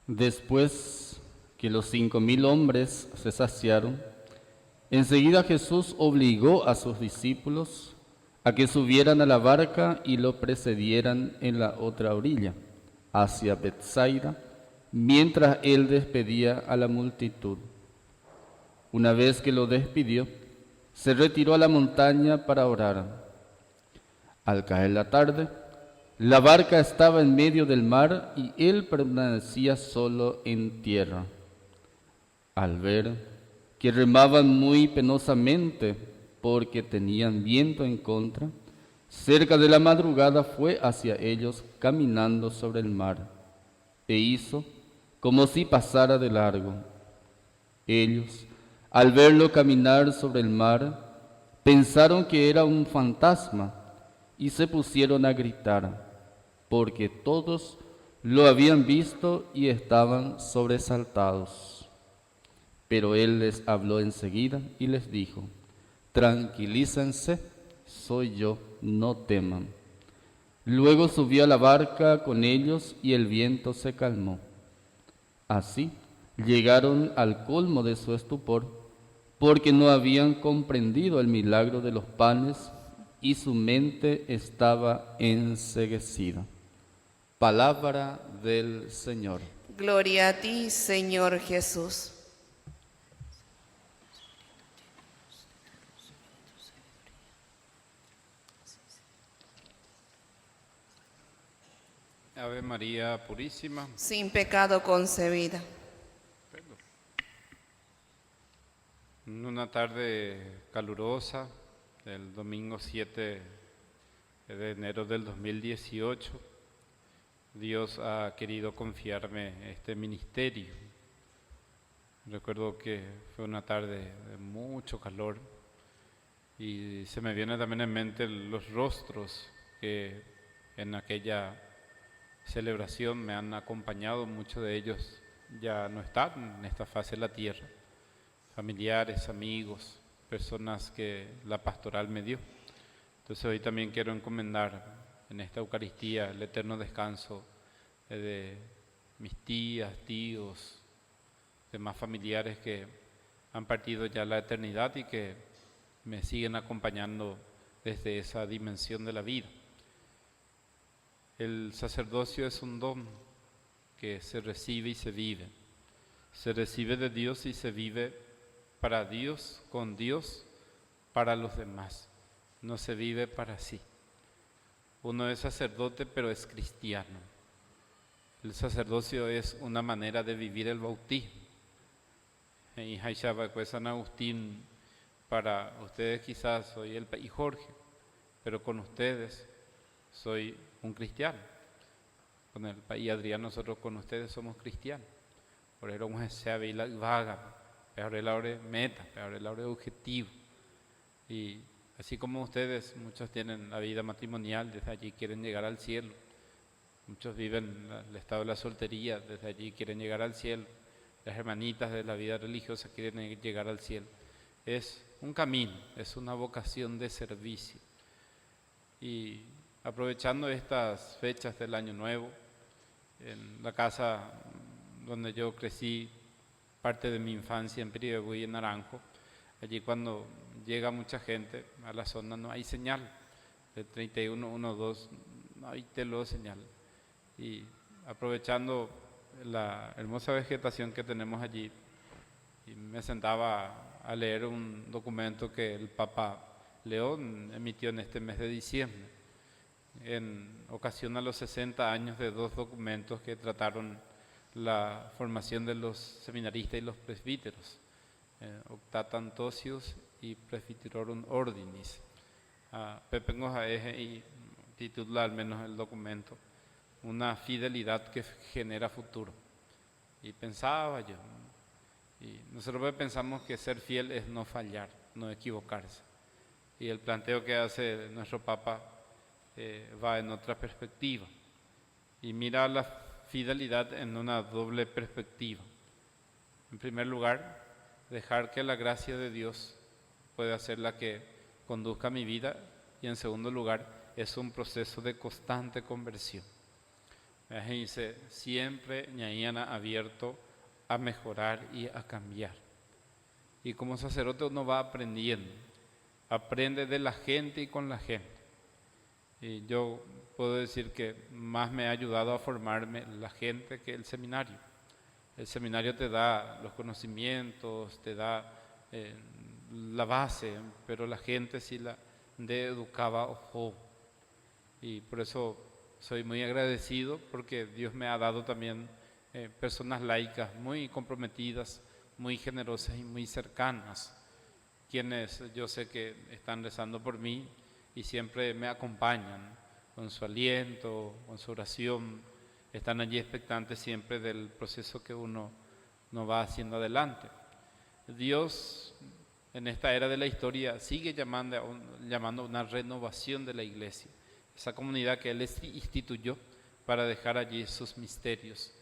Después que los 5000 hombres se saciaron, enseguida Jesús obligó a sus discípulos a que subieran a la barca y lo precedieran en la otra orilla, hacia Betsaida, mientras él despedía a la multitud. Una vez que lo despidió, se retiró a la montaña para orar. Al caer la tarde, la barca estaba en medio del mar y él permanecía solo en tierra. Al ver que remaban muy penosamente porque tenían viento en contra, cerca de la madrugada fue hacia ellos caminando sobre el mar e hizo como si pasara de largo. Ellos, al verlo caminar sobre el mar, pensaron que era un fantasma y se pusieron a gritar, porque todos lo habían visto y estaban sobresaltados. Pero él les habló enseguida y les dijo: tranquilícense, soy yo, no teman. Luego subió a la barca con ellos y el viento se calmó. Así llegaron al colmo de su estupor, porque no habían comprendido el milagro de los panes y su mente estaba enceguecida. Palabra del Señor. Gloria a ti, Señor Jesús. Ave María Purísima. Sin pecado concebida. En una tarde calurosa del domingo 7 de enero del 2018, Dios ha querido confiarme este ministerio. Recuerdo que fue una tarde de mucho calor y se me vienen también en mente los rostros que en aquella celebración me han acompañado. Muchos de ellos ya no están en esta fase de la tierra, familiares, amigos, personas que la pastoral me dio. Entonces hoy también quiero encomendar en esta Eucaristía el eterno descanso de mis tías, tíos, demás familiares que han partido ya a la eternidad y que me siguen acompañando desde esa dimensión de la vida. El sacerdocio es un don que se recibe y se vive. Se recibe de Dios y se vive para Dios, con Dios, para los demás. No se vive para sí. Uno es sacerdote, pero es cristiano. El sacerdocio es una manera de vivir el bautismo. Y San Agustín, para ustedes quizás soy el y Jorge, pero con ustedes soy un cristiano. Con el país Adrián, nosotros con ustedes somos cristianos. Por eso vamos a ser la vaga, peor la hora meta, peor la hora objetivo. Y así como ustedes, muchos tienen la vida matrimonial, desde allí quieren llegar al cielo. Muchos viven el estado de la soltería, desde allí quieren llegar al cielo. Las hermanitas de la vida religiosa quieren llegar al cielo. Es un camino, es una vocación de servicio. Y aprovechando estas fechas del Año Nuevo, en la casa donde yo crecí parte de mi infancia en Pirigüí, en Naranjo, allí cuando llega mucha gente a la zona no hay señal, de 31, 12, no hay señal. Y aprovechando la hermosa vegetación que tenemos allí, y me sentaba a leer un documento que el Papa León emitió en este mes de diciembre, en ocasión a los 60 años de dos documentos que trataron la formación de los seminaristas y los presbíteros, Octatam Tosius y Presbyterorum Ordinis. Pepe Ngojaeje y titula al menos el documento, una fidelidad que genera futuro. Y pensaba yo, y nosotros pensamos que ser fiel es no fallar, no equivocarse. Y el planteo que hace nuestro Papa va en otra perspectiva y mira la fidelidad en una doble perspectiva. En primer lugar, dejar que la gracia de Dios pueda ser la que conduzca mi vida, y en segundo lugar, es un proceso de constante conversión. Dice, siempre ñaíana abierto a mejorar y a cambiar. Y como sacerdote uno va aprendiendo, aprende de la gente y con la gente. Y yo puedo decir que más me ha ayudado a formarme la gente que el seminario. El seminario te da los conocimientos, te da la base, pero la gente sí la de educaba ojo. Y por eso soy muy agradecido porque Dios me ha dado también personas laicas muy comprometidas, muy generosas y muy cercanas, quienes yo sé que están rezando por mí y siempre me acompañan con su aliento, con su oración, están allí expectantes siempre del proceso que uno va haciendo adelante. Dios en esta era de la historia sigue llamando a una renovación de la iglesia, esa comunidad que Él instituyó para dejar allí sus misterios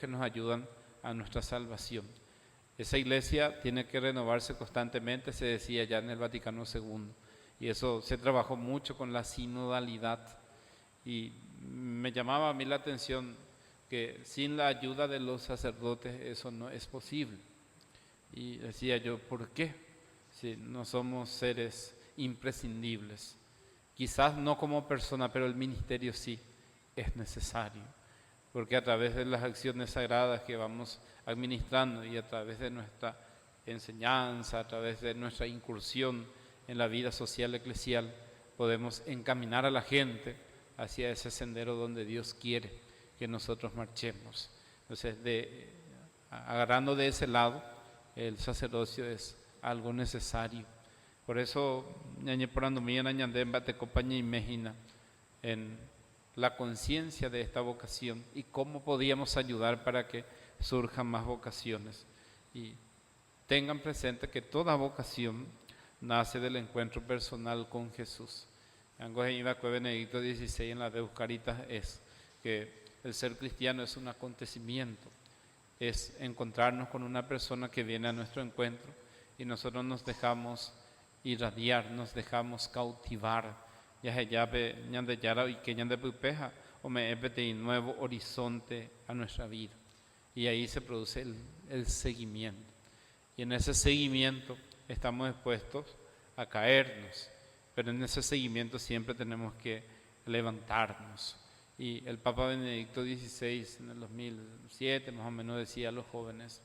que nos ayudan a nuestra salvación. Esa iglesia tiene que renovarse constantemente, se decía ya en el Vaticano II, y eso se trabajó mucho con la sinodalidad. Y me llamaba a mí la atención que sin la ayuda de los sacerdotes eso no es posible. Y decía yo, ¿por qué? Si no somos seres imprescindibles. Quizás no como persona, pero el ministerio sí es necesario. Porque a través de las acciones sagradas que vamos administrando y a través de nuestra enseñanza, a través de nuestra incursión en la vida social eclesial, podemos encaminar a la gente hacia ese sendero donde Dios quiere que nosotros marchemos. Entonces, agarrando de ese lado, el sacerdocio es algo necesario. Por eso, ñañe porando mía ñandé bate compañía y mejina en la conciencia de esta vocación y cómo podíamos ayudar para que surjan más vocaciones. Y tengan presente que toda vocación nace del encuentro personal con Jesús. Algo que Benedicto XVI en la de Euscaritas es que el ser cristiano es un acontecimiento, es encontrarnos con una persona que viene a nuestro encuentro y nosotros nos dejamos irradiar, nos dejamos cautivar. Ya ñande yara y que ñande pupeja o me epete un nuevo horizonte a nuestra vida. Y ahí se produce el seguimiento. Y en ese seguimiento estamos expuestos a caernos, pero en ese seguimiento siempre tenemos que levantarnos. Y el Papa Benedicto XVI en el 2007 más o menos decía a los jóvenes,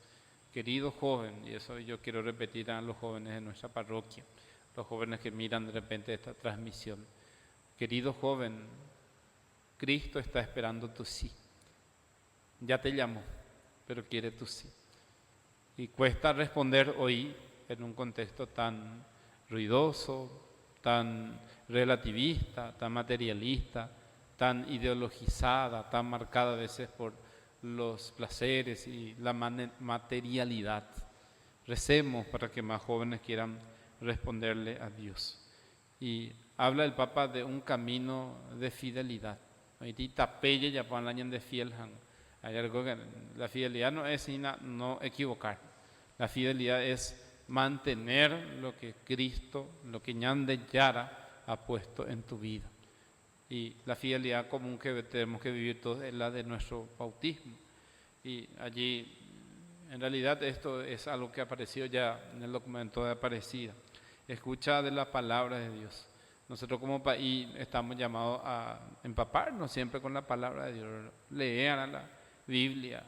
querido joven, y eso yo quiero repetir a los jóvenes de nuestra parroquia, los jóvenes que miran de repente esta transmisión, querido joven, Cristo está esperando tu sí. Ya te llamó, pero quiere tu sí. Y cuesta responder hoy en un contexto tan ruidoso, tan relativista, tan materialista, tan ideologizada, tan marcada a veces por los placeres y la materialidad. Recemos para que más jóvenes quieran responderle a Dios. Y habla el Papa de un camino de fidelidad. Hay algo que la fidelidad no es no equivocar. La fidelidad es mantener lo que Cristo, lo que Ñande Yara ha puesto en tu vida. Y la fidelidad común que tenemos que vivir todos es la de nuestro bautismo. Y allí, en realidad, esto es algo que apareció ya en el documento de Aparecida. Escucha de la palabra de Dios. Nosotros como país estamos llamados a empaparnos siempre con la palabra de Dios. Lean la Biblia,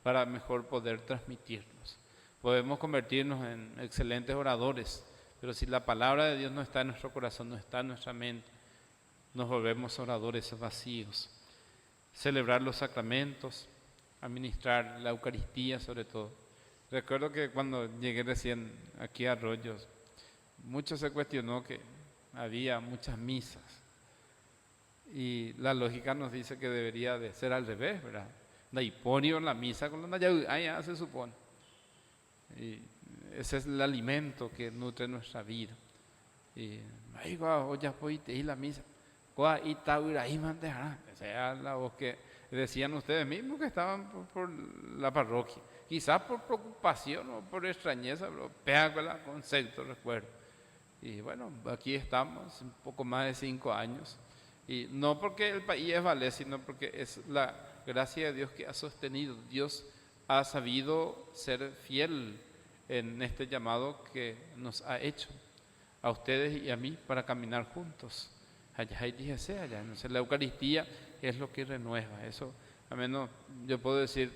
para mejor poder transmitirnos. Podemos convertirnos en excelentes oradores, pero si la palabra de Dios no está en nuestro corazón, no está en nuestra mente, nos volvemos oradores vacíos. Celebrar los sacramentos, administrar la Eucaristía sobre todo. Recuerdo que cuando llegué recién aquí a Arroyos, mucho se cuestionó que había muchas misas. Y la lógica nos dice que debería de ser al revés, ¿verdad? Daiponio la misa con la ya se supone. Y ese es el alimento que nutre nuestra vida. Y ahí va, oye, pues y la misa. Esa era la voz que decían ustedes mismos que estaban por la parroquia. Quizás por preocupación o por extrañeza, pero pega con el concepto, recuerdo. Y bueno, aquí estamos, un poco más de 5 años. Y no porque el país es Valais, sino porque es la gracia de Dios que ha sostenido. Dios ha sabido ser fiel en este llamado que nos ha hecho a ustedes y a mí para caminar juntos. Allá hay dígase allá. Entonces la Eucaristía es lo que renueva. Eso, al menos yo puedo decir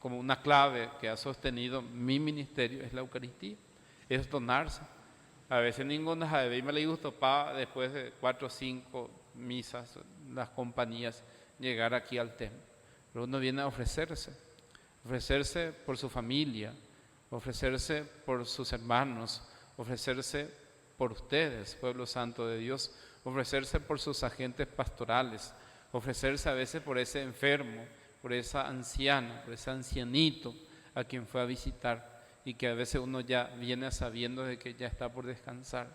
como una clave que ha sostenido mi ministerio, es la Eucaristía, es donarse. A veces ninguna sabe, me le gustó después de 4 o 5 misas, las compañías, llegar aquí al templo. Pero uno viene a ofrecerse por su familia, ofrecerse por sus hermanos, ofrecerse por ustedes, pueblo santo de Dios, ofrecerse por sus agentes pastorales, ofrecerse a veces por ese enfermo, por esa anciana, por ese ancianito a quien fue a visitar y que a veces uno ya viene sabiendo de que ya está por descansar.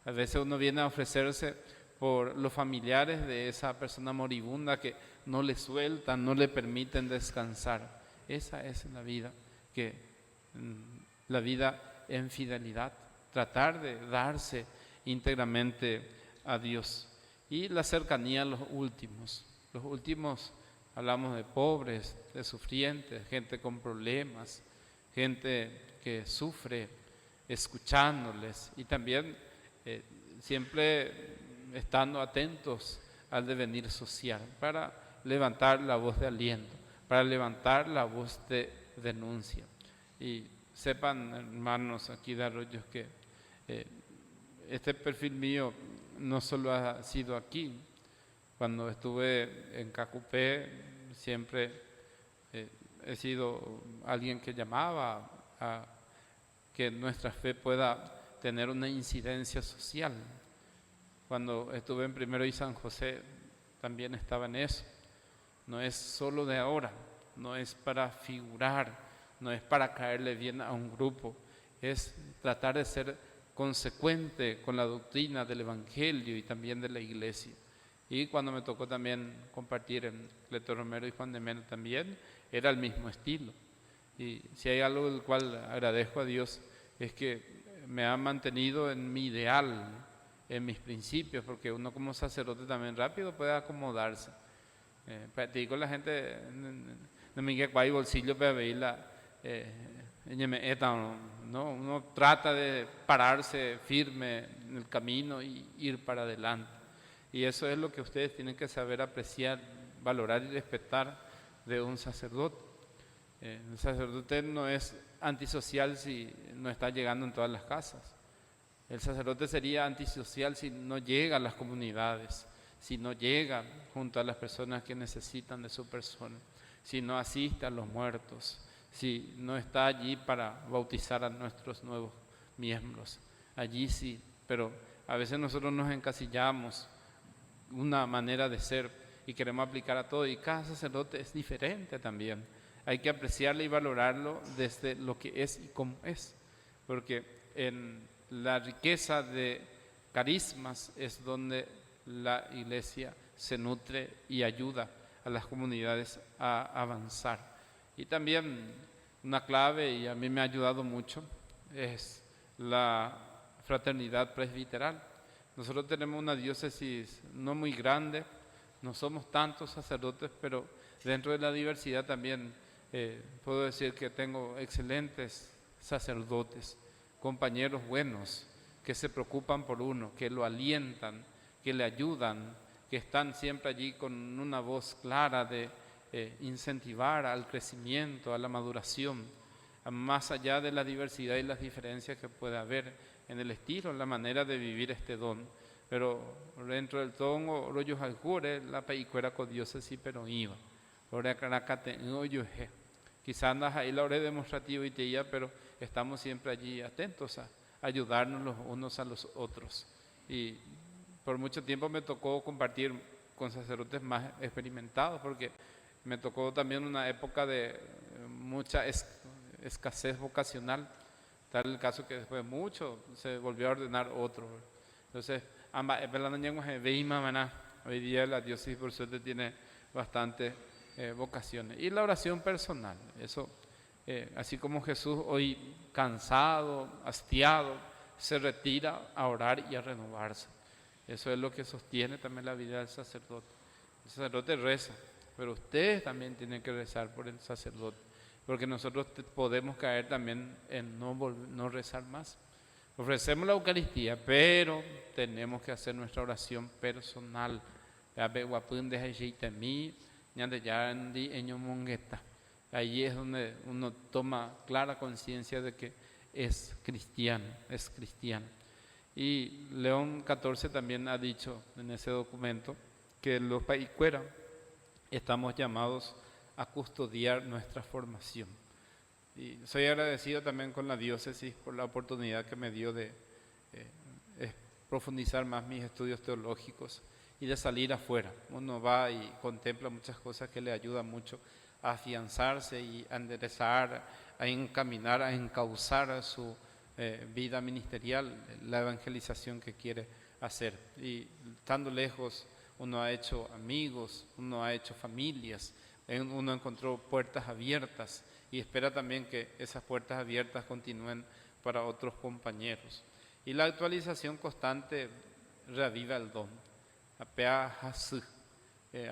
A veces uno viene a ofrecerse por los familiares de esa persona moribunda que no le sueltan, no le permiten descansar. Esa es la vida, la vida en fidelidad, tratar de darse íntegramente a Dios. Y la cercanía a los últimos. Los últimos, hablamos de pobres, de sufrientes, gente con problemas, gente que sufre, escuchándoles y también siempre estando atentos al devenir social para levantar la voz de aliento, para levantar la voz de denuncia. Y sepan, hermanos aquí de Arroyos, que este perfil mío no solo ha sido aquí. Cuando estuve en Cacupé siempre he sido alguien que llamaba a que nuestra fe pueda tener una incidencia social. Cuando estuve en Primero y San José también estaba en eso. No es solo de ahora, no es para figurar, no es para caerle bien a un grupo, es tratar de ser consecuente con la doctrina del Evangelio y también de la Iglesia. Y cuando me tocó también compartir en Cleto Romero y Juan de Mena también, era el mismo estilo. Y si hay algo del cual agradezco a Dios es que me ha mantenido en mi ideal, en mis principios, porque uno como sacerdote también rápido puede acomodarse. Practico la gente, no me queda cuál bolsillo para ver ¿no? Uno trata de pararse firme en el camino y ir para adelante. Y eso es lo que ustedes tienen que saber apreciar, valorar y respetar de un sacerdote. El sacerdote no es antisocial si no está llegando en todas las casas. El sacerdote sería antisocial si no llega a las comunidades, si no llega junto a las personas que necesitan de su persona, si no asiste a los muertos, si no está allí para bautizar a nuestros nuevos miembros. Allí sí, pero a veces nosotros nos encasillamos una manera de ser y queremos aplicar a todo, y cada sacerdote es diferente también. Hay que apreciarlo y valorarlo desde lo que es y cómo es, porque en la riqueza de carismas es donde la Iglesia se nutre y ayuda a las comunidades a avanzar. Y también una clave, y a mí me ha ayudado mucho, es la fraternidad presbiteral. Nosotros tenemos una diócesis no muy grande, no somos tantos sacerdotes, pero dentro de la diversidad también puedo decir que tengo excelentes sacerdotes, compañeros buenos, que se preocupan por uno, que lo alientan, que le ayudan, que están siempre allí con una voz clara de incentivar al crecimiento, a la maduración, más allá de la diversidad y las diferencias que pueda haber en el estilo, en la manera de vivir este don. Pero dentro del todo, rollos al jure, la peicuera con diócesis, pero iba. Ahora caracate, quizás andas ahí la hora demostrativa y te iba, pero estamos siempre allí atentos a ayudarnos los unos a los otros. Y por mucho tiempo me tocó compartir con sacerdotes más experimentados, porque me tocó también una época de mucha escasez vocacional, tal el caso que después de mucho se volvió a ordenar otro. Entonces, hoy día la diócesis por suerte tiene bastantes vocaciones. Y la oración personal, eso, así como Jesús hoy cansado, hastiado, se retira a orar y a renovarse. Eso es lo que sostiene también la vida del sacerdote. El sacerdote reza, pero ustedes también tienen que rezar por el sacerdote, porque nosotros podemos caer también en no rezar más. Ofrecemos la Eucaristía, pero tenemos que hacer nuestra oración personal. Ahí es donde uno toma clara conciencia de que es cristiano, es cristiano. Y León XIV también ha dicho en ese documento que los paicueras estamos llamados a custodiar nuestra formación. Y soy agradecido también con la diócesis por la oportunidad que me dio de profundizar más mis estudios teológicos y de salir afuera. Uno va y contempla muchas cosas que le ayudan mucho a afianzarse y a enderezar, a encaminar, a encauzar su vida ministerial, la evangelización que quiere hacer. Y estando lejos, uno ha hecho amigos, uno ha hecho familias, uno encontró puertas abiertas y espera también que esas puertas abiertas continúen para otros compañeros. Y la actualización constante reaviva el don. A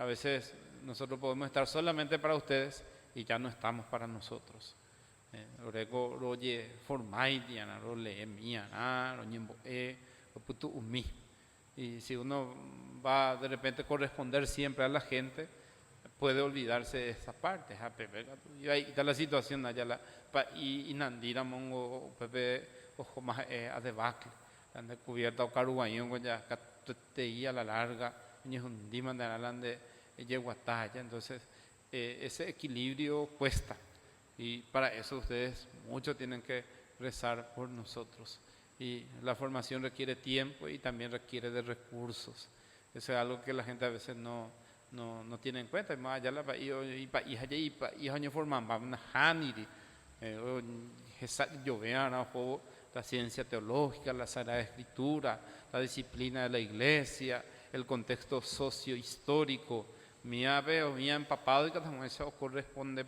veces nosotros podemos estar solamente para ustedes y ya no estamos para nosotros. Y si uno va de repente a corresponder siempre a la gente, puede olvidarse de esa parte. Y ahí está la situación allá, y Nandira Mongo, Pepe, ojo más a debacle, han descubierto a Caruguayón, ya te a la larga, entonces ese equilibrio cuesta. Y para eso ustedes mucho tienen que rezar por nosotros. Y la formación requiere tiempo y también requiere de recursos. Eso es algo que la gente a veces no tiene en cuenta. Más allá la ciencia teológica, la Sagrada Escritura, la disciplina de la Iglesia, el contexto socio-histórico. Mi empapado y cada eso corresponde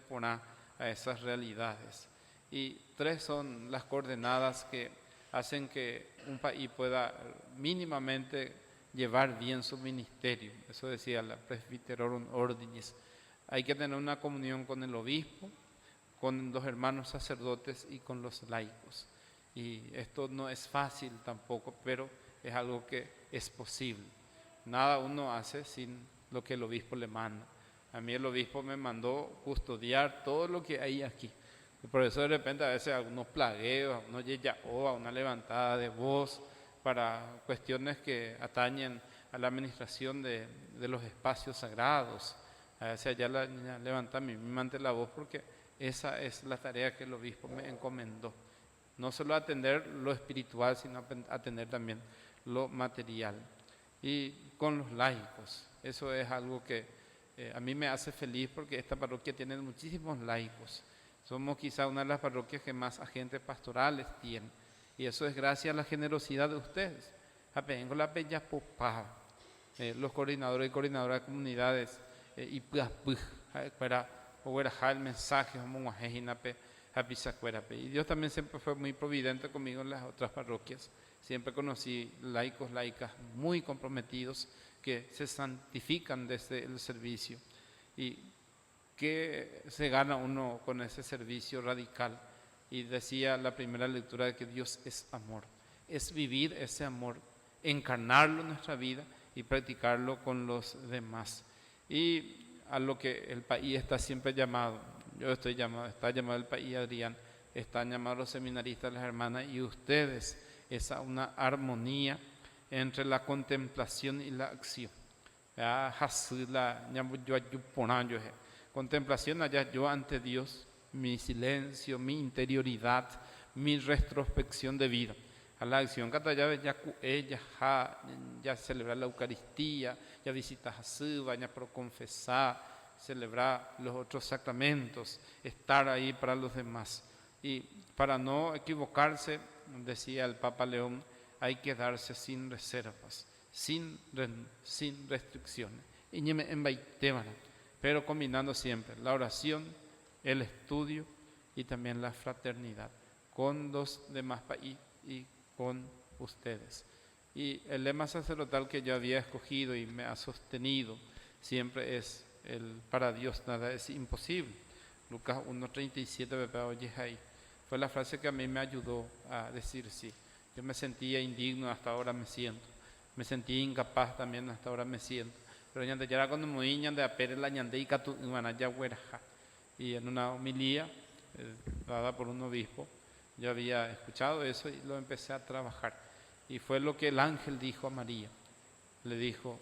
a esas realidades. Y 3 son las coordenadas que hacen que un país pueda mínimamente llevar bien su ministerio. Eso decía la Presbyterorum Ordinis. Hay que tener una comunión con el obispo, con los hermanos sacerdotes y con los laicos. Y esto no es fácil tampoco, pero es algo que es posible. Nada uno hace sin lo que el obispo le manda. A mí el obispo me mandó custodiar todo lo que hay aquí. Y por eso de repente a veces algunos plagueos, algunos yeyaoa, una levantada de voz para cuestiones que atañen a la administración de los espacios sagrados. A veces allá levanta mi ante la voz porque esa es la tarea que el obispo me encomendó. No solo atender lo espiritual, sino atender también lo material. Y con los laicos, eso es algo que a mí me hace feliz porque esta parroquia tiene muchísimos laicos. Somos quizá una de las parroquias que más agentes pastorales tienen. Y eso es gracias a la generosidad de ustedes. Los coordinadores y coordinadoras de comunidades y para el mensaje y Dios también siempre fue muy providente conmigo en las otras parroquias. Siempre conocí laicos, laicas muy comprometidos que se santifican desde el servicio. Y que se gana uno con ese servicio radical. Y decía la primera lectura de que Dios es amor. Es vivir ese amor, encarnarlo en nuestra vida y practicarlo con los demás. Y a lo que el país está siempre llamado. Yo estoy llamado, está llamado el país Adrián, están llamados los seminaristas, las hermanas y ustedes. Es una armonía entre la contemplación y la acción. Contemplación allá yo ante Dios, mi silencio, mi interioridad, mi retrospección de vida. A la acción, ya celebrar la Eucaristía, ya visitar a Suba, ya confesar, celebrar los otros sacramentos, estar ahí para los demás. Y para no equivocarse, decía el Papa León, hay que darse sin reservas, sin restricciones. Pero combinando siempre la oración, el estudio y también la fraternidad con los demás países y con ustedes. Y el lema sacerdotal que yo había escogido y me ha sostenido siempre es el para Dios nada es imposible. Lucas 1:37 fue la frase que a mí me ayudó a decir sí. Yo me sentía indigno, hasta ahora me siento. Me sentía incapaz también, hasta ahora me siento. Pero ya era cuando me iban de apere la ñande y catu ya hueraja. Y en una homilía dada por un obispo, yo había escuchado eso y lo empecé a trabajar. Y fue lo que el ángel dijo a María. Le dijo,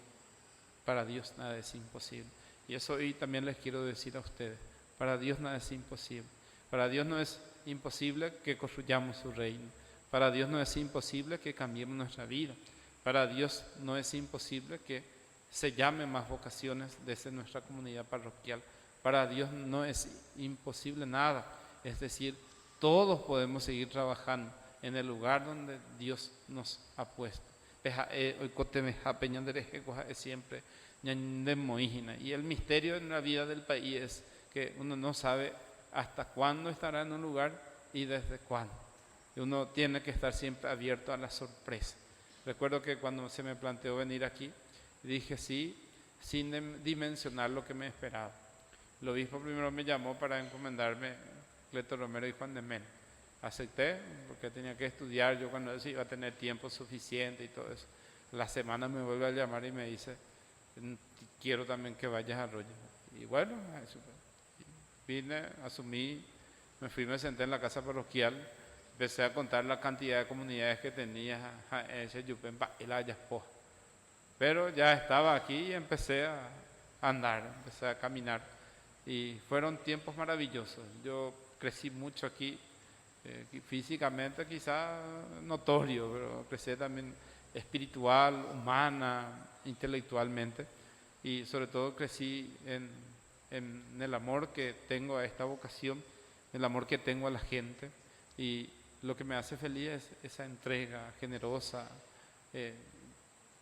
para Dios nada es imposible. Y eso hoy también les quiero decir a ustedes. Para Dios nada es imposible. Para Dios no es imposible que construyamos su reino. Para Dios no es imposible que cambiemos nuestra vida. Para Dios no es imposible que se llamen más vocaciones desde nuestra comunidad parroquial. Para Dios no es imposible nada. Es decir, todos podemos seguir trabajando en el lugar donde Dios nos ha puesto. Siempre. Y el misterio en la vida del país es que uno no sabe hasta cuándo estará en un lugar y desde cuándo. Y uno tiene que estar siempre abierto a la sorpresa. Recuerdo que cuando se me planteó venir aquí, dije sí, sin dimensionar lo que me esperaba. El obispo primero me llamó para encomendarme Cleto Romero y Juan de Mena. Acepté porque tenía que estudiar, yo cuando eso iba a tener tiempo suficiente y todo eso. La semana me vuelve a llamar y me dice, quiero también que vayas a Arroyo. Y bueno, vine, asumí, me senté en la casa parroquial, empecé a contar la cantidad de comunidades que tenía en ese Yupenpa y la Yaspoja. Pero ya estaba aquí y empecé a andar, empecé a caminar. Y fueron tiempos maravillosos. Yo crecí mucho aquí, físicamente quizá notorio, pero crecí también espiritual, humana, intelectualmente. Y sobre todo crecí en el amor que tengo a esta vocación, el amor que tengo a la gente. Y lo que me hace feliz es esa entrega generosa,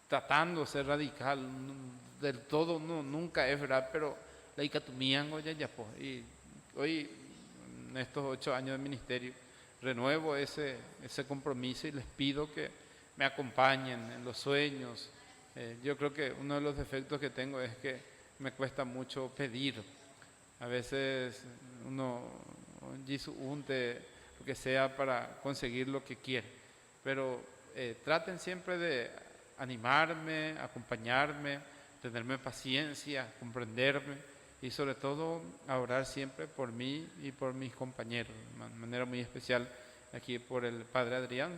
tratando de ser radical. Del todo nunca es verdad, pero la icatumiango ya pues. Y hoy, en estos 8 años de ministerio, renuevo ese compromiso y les pido que me acompañen en los sueños. Yo creo que uno de los defectos que tengo es que me cuesta mucho pedir. A veces uno dice lo que sea para conseguir lo que quiere, pero traten siempre de animarme, acompañarme, tenerme paciencia, comprenderme y sobre todo a orar siempre por mí y por mis compañeros, de manera muy especial aquí por el Padre Adrián.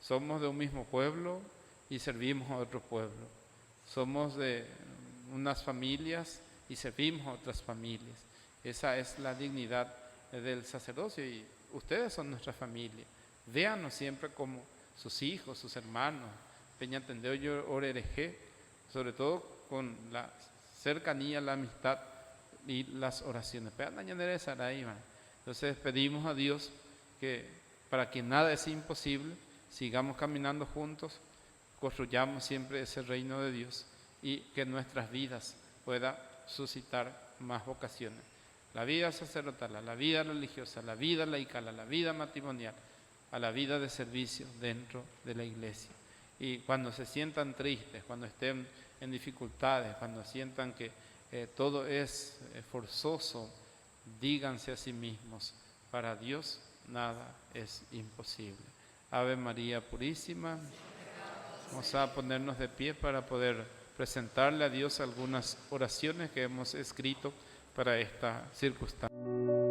Somos de un mismo pueblo y servimos a otro pueblo. Somos de unas familias y servimos a otras familias. Esa es la dignidad del sacerdocio y ustedes son nuestra familia. Véanos siempre como sus hijos, sus hermanos. Peñatendeo y Orereje, sobre todo con la cercanía, la amistad y las oraciones. Entonces pedimos a Dios que para quien nada es imposible, sigamos caminando juntos, construyamos siempre ese reino de Dios y que nuestras vidas puedan suscitar más vocaciones. La vida sacerdotal, la vida religiosa, la vida laical, la vida matrimonial, a la vida de servicio dentro de la iglesia. Y cuando se sientan tristes, cuando estén en dificultades, cuando sientan que todo es forzoso, díganse a sí mismos, para Dios nada es imposible. Ave María Purísima. Vamos a ponernos de pie para poder presentarle a Dios algunas oraciones que hemos escrito para esta circunstancia.